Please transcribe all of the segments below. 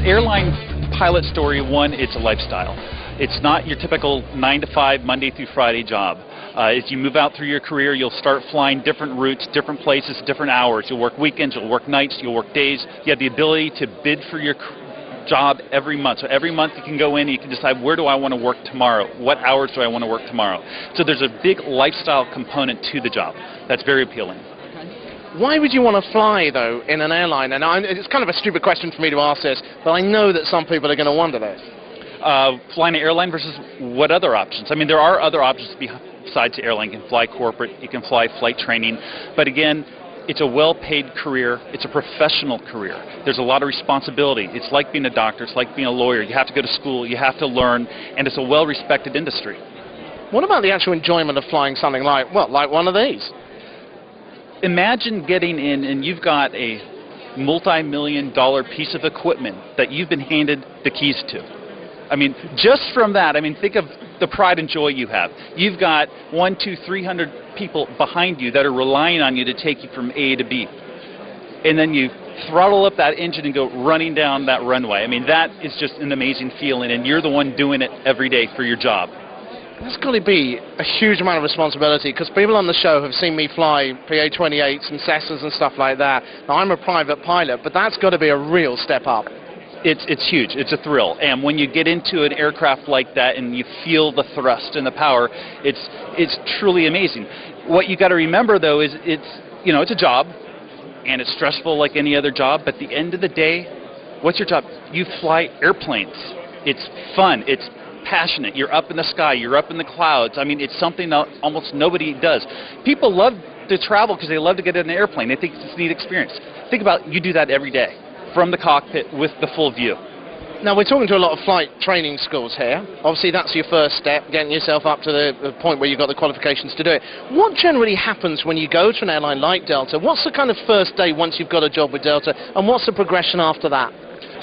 Airline pilot story one, it's a lifestyle. It's not your typical 9 to 5, Monday through Friday job. As you move out through your career, you'll start flying different routes, different places, different hours. You'll work weekends, you'll work nights, you'll work days. You have the ability to bid for your job every month. So every month you can go in and you can decide, where do I want to work tomorrow? What hours do I want to work tomorrow? So there's a big lifestyle component to the job. That's very appealing. Why would you want to fly, though, in an airline? And it's kind of a stupid question for me to ask this, but I know that some people are going to wonder this. Flying an airline versus what other options? I mean, there are other options besides the airline. You can fly corporate, you can fly flight training, but again, it's a well-paid career, it's a professional career. There's a lot of responsibility. It's like being a doctor, it's like being a lawyer. You have to go to school, you have to learn, and it's a well-respected industry. What about the actual enjoyment of flying something like one of these? Imagine getting in and you've got a multi-million-dollar piece of equipment that you've been handed the keys to. I mean, just from that, I mean, think of the pride and joy you have. You've got 100, 200, 300 people behind you that are relying on you to take you from A to B. And then you throttle up that engine and go running down that runway. I mean, that is just an amazing feeling, and you're the one doing it every day for your job. That's got to be a huge amount of responsibility, because people on the show have seen me fly PA-28s and Cessnas and stuff like that. Now, I'm a private pilot, but that's got to be a real step up. It's huge. It's a thrill. And when you get into an aircraft like that and you feel the thrust and the power, it's truly amazing. What you got to remember, though, is it's a job, and it's stressful like any other job, but at the end of the day, what's your job? You fly airplanes. It's fun. It's passionate. You're up in the sky. You're up in the clouds. I mean, it's something that almost nobody does. People love to travel because they love to get in an airplane. They think it's a neat experience. Think about you do that every day from the cockpit with the full view. Now, we're talking to a lot of flight training schools here. Obviously, that's your first step, getting yourself up to the point where you've got the qualifications to do it. What generally happens when you go to an airline like Delta? What's the kind of first day once you've got a job with Delta, and what's the progression after that?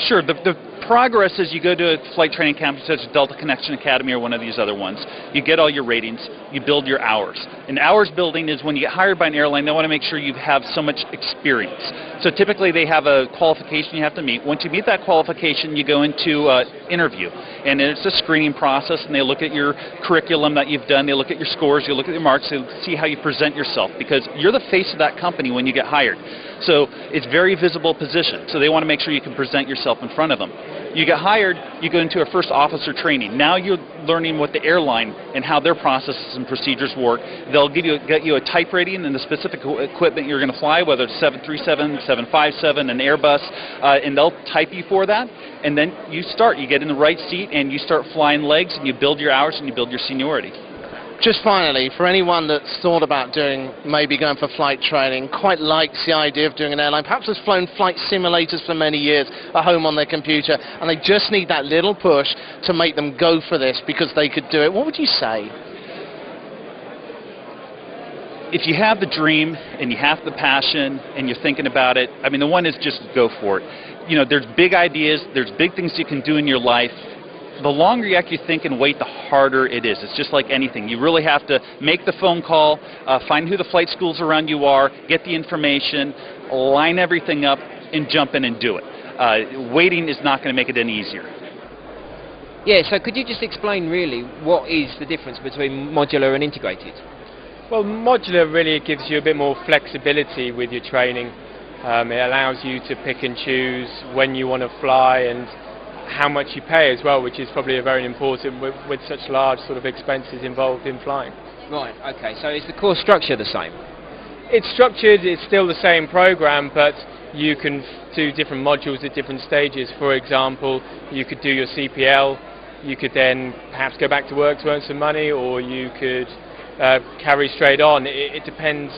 Sure. The progress is you go to a flight training campus such as Delta Connection Academy or one of these other ones. You get all your ratings. You build your hours. And hours building is when you get hired by an airline, they want to make sure you have so much experience. So typically they have a qualification you have to meet. Once you meet that qualification, you go into interview. And it's a screening process, and they look at your curriculum that you've done. They look at your scores. They look at your marks. They see how you present yourself, because you're the face of that company when you get hired. So it's very visible position. So they want to make sure you can present yourself in front of them. You get hired, you go into a first officer training. Now you're learning what the airline and how their processes and procedures work. They'll get you a type rating and the specific equipment you're going to fly, whether it's 737, 757, an Airbus, and they'll type you for that. And then you get in the right seat and you start flying legs, and you build your hours and you build your seniority. Just finally, for anyone that's thought about maybe going for flight training, quite likes the idea of doing an airline, perhaps has flown flight simulators for many years at home on their computer, and they just need that little push to make them go for this because they could do it, what would you say? If you have the dream and you have the passion and you're thinking about it, I mean, the one is just go for it. You know, there's big ideas, there's big things you can do in your life. The longer you actually think and wait, the harder it is. It's just like anything. You really have to make the phone call, find who the flight schools around you are, get the information, line everything up, and jump in and do it. Waiting is not going to make it any easier. Yeah, so could you just explain really what is the difference between modular and integrated? Well, modular really gives you a bit more flexibility with your training. It allows you to pick and choose when you want to fly and how much you pay as well, which is probably a very important with such large sort of expenses involved in flying. Right, okay, so is the course structure the same? It's structured, it's still the same program, but you can do different modules at different stages. For example, you could do your CPL, you could then perhaps go back to work to earn some money, or you could carry straight on. It depends.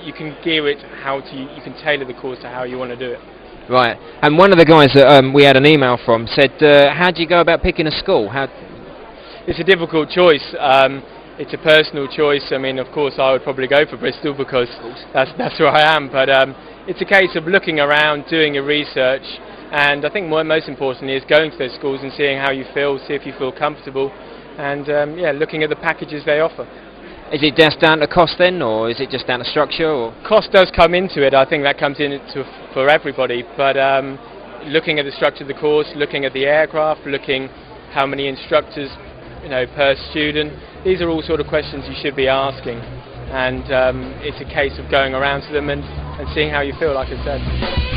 You can gear it you can tailor the course to how you want to do it. Right, and one of the guys that we had an email from said, how do you go about picking a school? It's a difficult choice. it's a personal choice. I mean, of course, I would probably go for Bristol because that's where I am. But it's a case of looking around, doing your research, and I think most importantly is going to those schools and seeing how you feel, see if you feel comfortable, and yeah, looking at the packages they offer. Is it just down to cost then, or is it just down to structure? Or? Cost does come into it. I think that comes in for everybody. But looking at the structure of the course, looking at the aircraft, looking how many instructors, per student. These are all sort of questions you should be asking, and it's a case of going around to them and seeing how you feel, like I said.